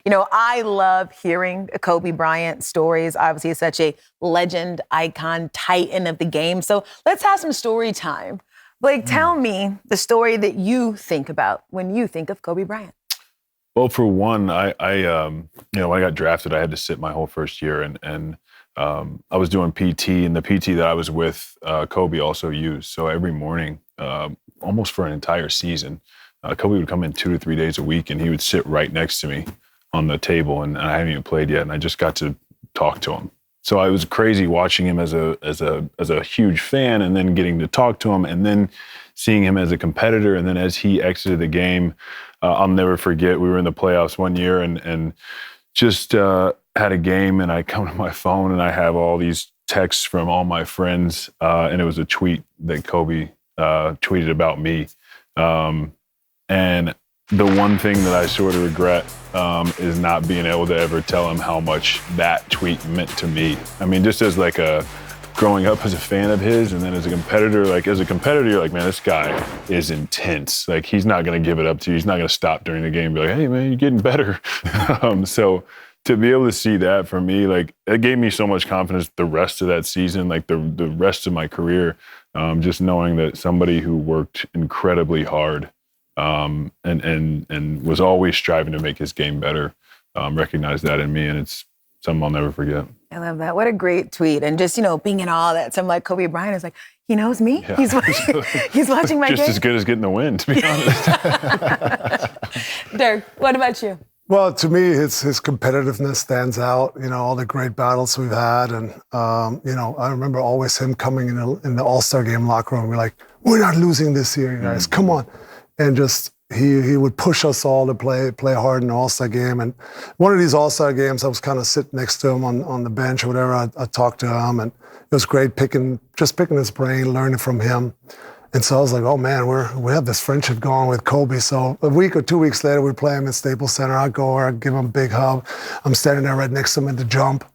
I love hearing Kobe Bryant stories. Obviously, he's such a legend, icon, titan of the game. So let's have some story time. Blake, tell me the story that you think about when you think of Kobe Bryant. Well, for one, I when I got drafted, I had to sit my whole first year, and I was doing PT, and the PT that I was with, Kobe also used. So every morning, almost for an entire season, Kobe would come in 2 to 3 days a week, and he would sit right next to me on the table, and I hadn't even played yet, and I just got to talk to him. So it was crazy watching him as a huge fan, and then getting to talk to him, and then seeing him as a competitor, and then as he exited the game, I'll never forget. We were in the playoffs one year, and just had a game, and I come to my phone, and I have all these texts from all my friends, and it was a tweet that Kobe tweeted about me, and the one thing that I sort of regret is not being able to ever tell him how much that tweet meant to me. I mean, just as growing up as a fan of his, and then as a competitor, you're like, man, this guy is intense. Like, he's not going to give it up to you. He's not going to stop during the game and be like, hey, man, you're getting better. So to be able to see that for me, it gave me so much confidence the rest of that season, the rest of my career, just knowing that somebody who worked incredibly hard and was always striving to make his game better, recognized that in me, and it's something I'll never forget. I love that. What a great tweet. And just, being in all that, something like Kobe Bryant is like, he knows me. Yeah. He's watching my game. Just as good as getting the win, to be honest. Dirk, what about you? Well, to me, his competitiveness stands out, all the great battles we've had. And, I remember always him coming in the All-Star game locker room. We're like, we're not losing this year, guys. Come on. And just he would push us all to play hard in the All-Star game. And one of these All-Star games, I was kind of sitting next to him on the bench or whatever. I talked to him, and it was great picking his brain, learning from him. And so I was like, oh man, we have this friendship going with Kobe. So a week or 2 weeks later, we play him in Staples Center. I go over, I give him a big hug. I'm standing there right next to him at the jump,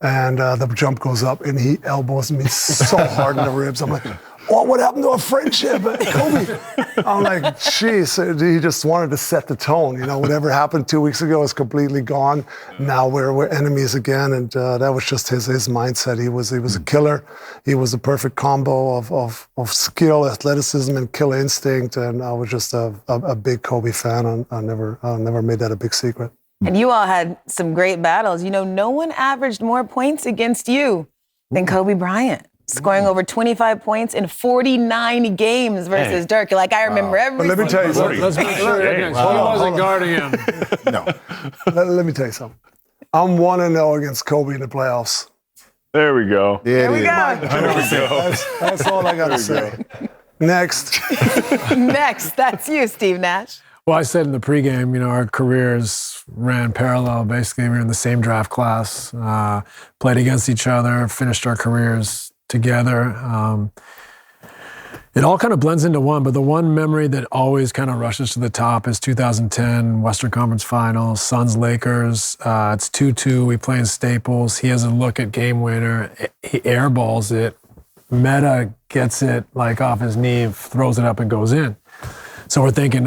and the jump goes up, and he elbows me so hard in the ribs. I'm like, what happened to our friendship, Kobe? I'm like, geez, he just wanted to set the tone. Whatever happened 2 weeks ago is completely gone. Now we're enemies again, and that was just his mindset. He was a killer. He was a perfect combo of skill, athleticism, and killer instinct. And I was just a big Kobe fan. I never made that a big secret. And you all had some great battles. No one averaged more points against you than Kobe Bryant, scoring over 25 points in 49 games versus Dirk. I remember every. But let me tell you something. Let's make sure he wasn't guarding him. No. Let me tell you something. I'm 1-0 against Kobe in the playoffs. There we go. There we go. That's all I got to say. Next. Next. That's you, Steve Nash. Well, I said in the pregame, our careers ran parallel. Basically, we were in the same draft class, played against each other, finished our careers together. It all kind of blends into one, but the one memory that always kind of rushes to the top is 2010 Western Conference Finals, Suns-Lakers. It's 2-2. We play in Staples. He has a look at game winner. He airballs it. Meta gets it off his knee, throws it up, and goes in. So we're thinking,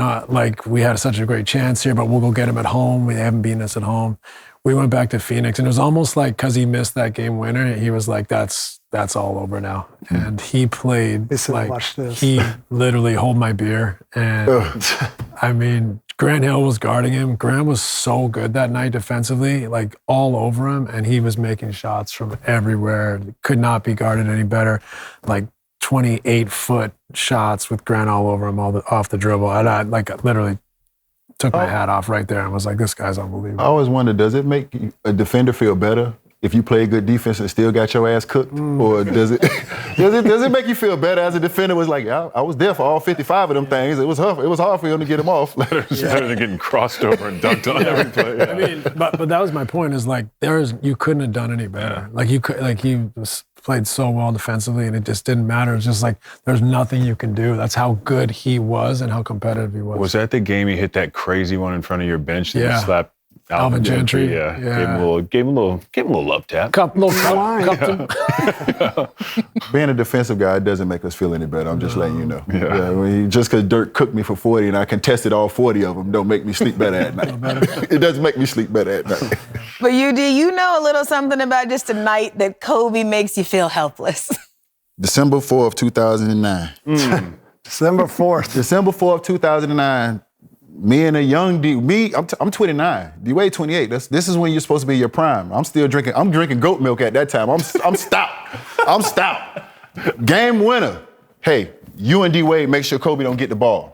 we had such a great chance here, but we'll go get him at home. We haven't beaten us at home. We went back to Phoenix, and it was almost like because he missed that game winner, he was like, that's all over now. And he played he literally hold my beer. And I mean, Grant Hill was guarding him. Grant was so good that night defensively, all over him, and he was making shots from everywhere. Could not be guarded any better. 28-foot shots with Grant all over him, off the dribble. And I literally took my hat off right there and was like, this guy's unbelievable. I always wonder, does it make a defender feel better if you play good defense and still got your ass cooked? Or does it make you feel better as a defender? Was like, I was there for all 55 of them things. It was hard for him to get them off. It's better than getting crossed over and dunked on every play. Yeah. I mean, but that was my point, is you couldn't have done any better. He was played so well defensively, and it just didn't matter. It's just there's nothing you can do. That's how good he was and how competitive he was. Was that the game he hit that crazy one in front of your bench that you slapped Alvin Gentry. Yeah. Yeah. Gave him a little love tap. Cup to- Being a defensive guy doesn't make us feel any better. I'm just letting you know. Yeah. Just because Dirk cooked me for 40 and I contested all 40 of them don't make me sleep better at night. It doesn't make me sleep better at night. But do you know a little something about just a night that Kobe makes you feel helpless? December 4th, 2009. December 4th. December 4th, 2009. Me and a young D. I'm 29. D-Wade 28. This is when you're supposed to be in your prime. I'm still drinking. I'm drinking goat milk at that time. I'm stout. I'm stout. Game winner. Hey, you and D-Wade make sure Kobe don't get the ball.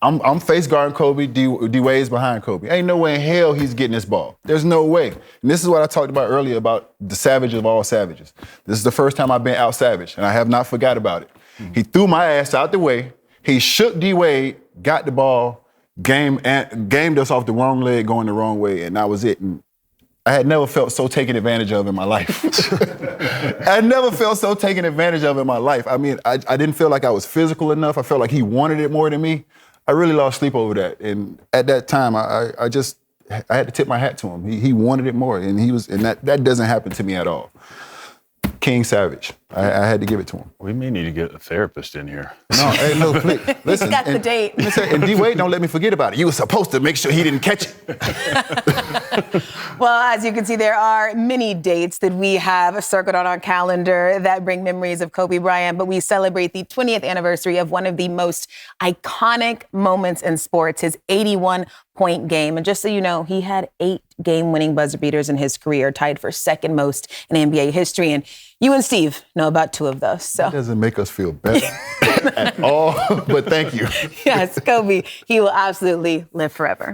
I'm face guarding Kobe. D-Wade's behind Kobe. Ain't no way in hell he's getting this ball. There's no way. And this is what I talked about earlier about the savage of all savages. This is the first time I've been out savage, and I have not forgot about it. He threw my ass out the way. He shook D-Wade, got the ball, gamed us off the wrong leg going the wrong way, and that was it. And I had never felt so taken advantage of in my life. I never felt so taken advantage of in my life. I mean, I didn't feel like I was physical enough. I felt like he wanted it more than me. I really lost sleep over that. And at that time, I had to tip my hat to him. He wanted it more, and that doesn't happen to me at all. King Savage. I had to give it to him. We may need to get a therapist in here. No, please. Listen. He's got the date. And D-Wade, don't let me forget about it. You were supposed to make sure he didn't catch it. Well, as you can see, there are many dates that we have circled on our calendar that bring memories of Kobe Bryant, but we celebrate the 20th anniversary of one of the most iconic moments in sports, his 81-point game. And just so you know, he had 8 game-winning buzzer beaters in his career, tied for second most in NBA history. And you and Steve know about 2 of those. So that doesn't make us feel better at all, but thank you. Yes, Kobe, he will absolutely live forever.